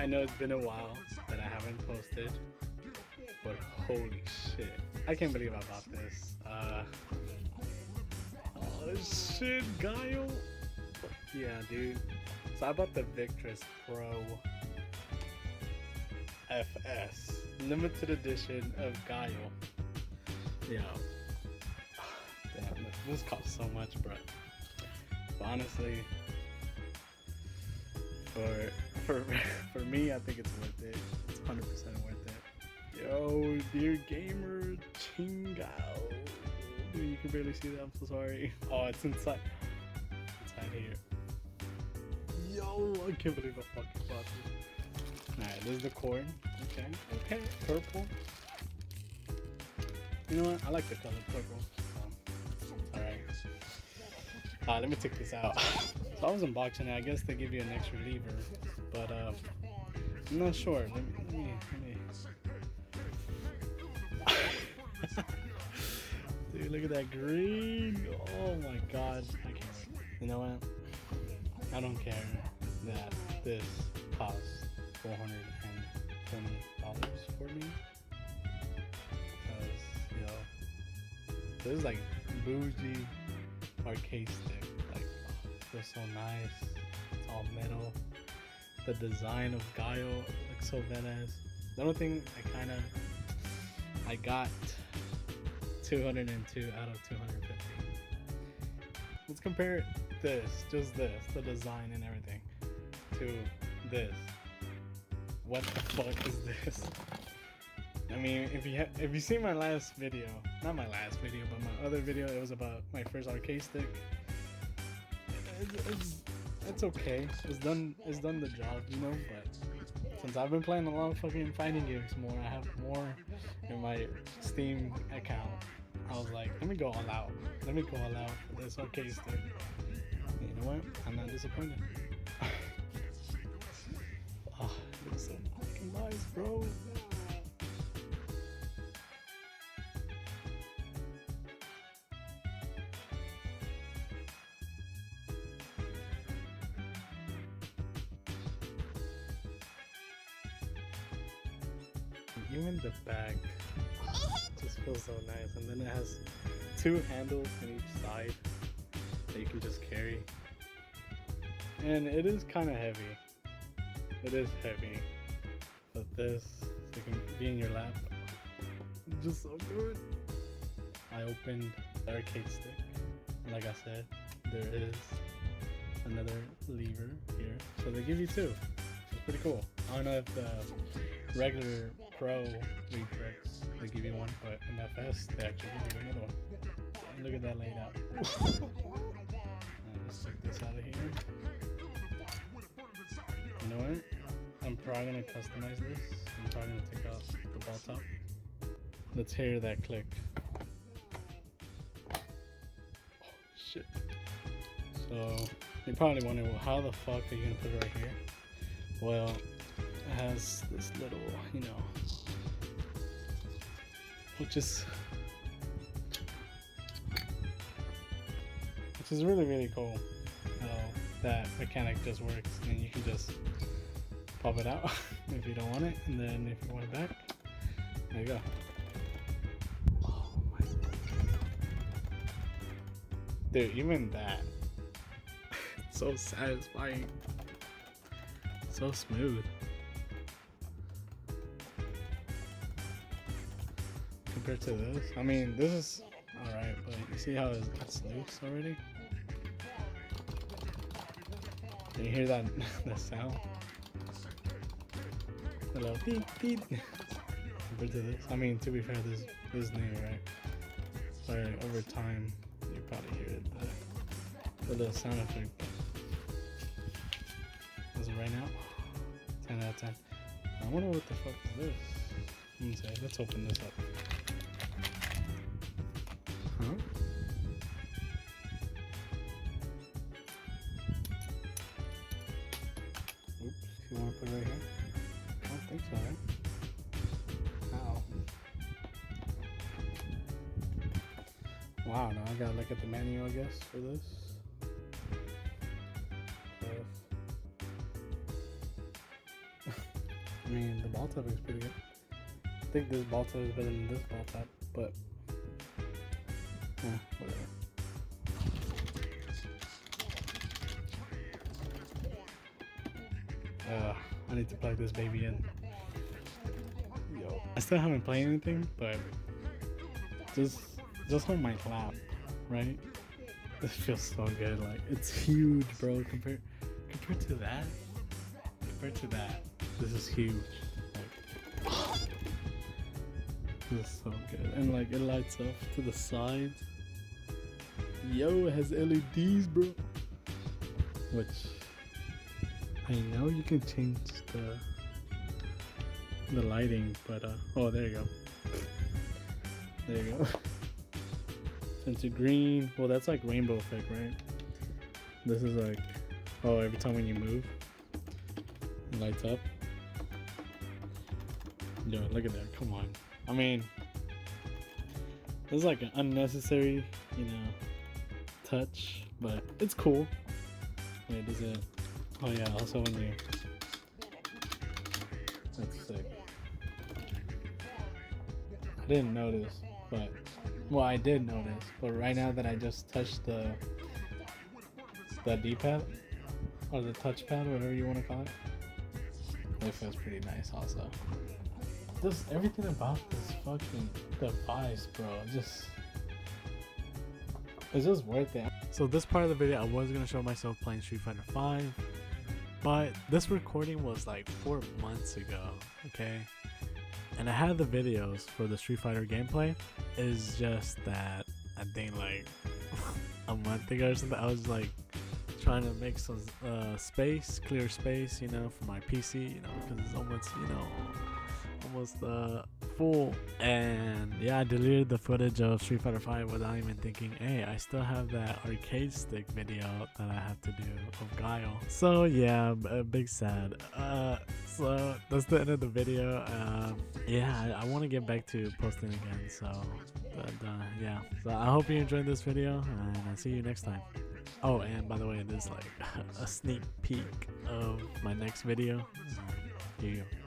know it's been a while that I haven't posted, but holy shit. I can't believe I bought this. Oh shit, Guile. Yeah, dude. So I bought the Victress Pro FS limited edition of Guile. Yo, damn, this costs so much, bro. But honestly, for me, I think it's worth it. It's 100% worth it. Yo, dear gamer, Chingao. Dude, you can barely see that. I'm so sorry. Oh, it's inside. Inside here. Yo, I can't believe I fucking bought this. Alright, this is the cord. Okay, purple. You know what? I like the color purple. Alright. Let me take this out. So I was unboxing it. I guess they give you an extra lever, but I'm not sure. Let me. Dude, look at that green. Oh my god. I can't wait. You know what? I don't care that this costs $420 for me. Because, yo, this is like bougie arcade stick. Like, oh, it feels so nice. It's all metal. The design of Guile looks so badass. The only thing I got 202 out of 250. Let's compare just this, the design and everything, to this. What the fuck is this? I mean, if you see my last video, not my last video, but my other video, it was about my first arcade stick. It's okay. It's done the job, you know. But since I've been playing a lot of fucking fighting games more, I have more in my Steam account. I was like, let me go all out. Let me go all out for this arcade stick. You know what? I'm not disappointed. Oh, it looks so fucking nice, bro. Even the back just feels so nice, and then it has two handles on each side that you can just carry, and it is kind of heavy. It is heavy, but this, so it can be in your lap, just so good. I opened the arcade stick, and like I said, there is another lever here, so they give you two. It's pretty cool. I don't know if the regular Pro Victress they give you one, but in FS they actually give you another one. And look at that laid out. Let's take this out of here. You know what? I'm probably gonna customize this. I'm probably gonna take out the ball top. Let's hear that click. Oh, shit. So you're probably wondering, well, how the fuck are you gonna put it right here? Well, it has this little, you know, which is really, really cool. That mechanic just works, and you can just pop it out if you don't want it, and then if you want it back, there you go. Oh my god. Dude, even that, it's so satisfying, so smooth. Compared to this, I mean, this is alright, but you see how it's loose already? Can you hear that sound? Hello, beep beep. Compared to this, I mean, to be fair, this is new, right? But over time, you probably hear it, the little sound effect. As of right now, 10 out of 10. I wonder what the fuck is this? Let's open this up. Huh? Oops, you want to put it right here? I don't think so, right? Ow. Wow, now I gotta look at the menu, I guess, for this. I mean, the ball type is pretty good. I think this ball type is better than this ball type, but whatever. I need to plug this baby in. Yo, I still haven't played anything, but just on my lap, right? This feels so good. Like, it's huge, bro. Compared to that, this is huge. Like, this is so good, and like it lights up to the sides. Yo, it has LEDs, bro. Which I know you can change the lighting, but oh, there you go. There you go. Into green. Well, that's like rainbow effect, right? This is like, oh, every time when you move, it lights up. Yo, look at that. Come on. I mean, this is like an unnecessary, touch, but it's cool. Wait, does it? Oh yeah. Also, when you, that's sick. I didn't notice, but. Well, I did notice, but right now that I just touched the D-pad, or the touchpad, whatever you want to call it, it feels pretty nice also. Just everything about this fucking device, bro, it's just worth it. So this part of the video, I was going to show myself playing Street Fighter 5, but this recording was like 4 months ago, okay? And I had the videos for the Street Fighter gameplay. It's just that I think like a month ago or something, I was like trying to make some clear space, for my PC, because it's almost, almost full. And yeah, I deleted the footage of Street Fighter 5 without even thinking, hey, I still have that arcade stick video that I have to do of Guile. So yeah, a big sad. So that's the end of the video. Yeah, I want to get back to posting again. So, yeah. So I hope you enjoyed this video, and I'll see you next time. Oh, and by the way, this is like a sneak peek of my next video. Here you go.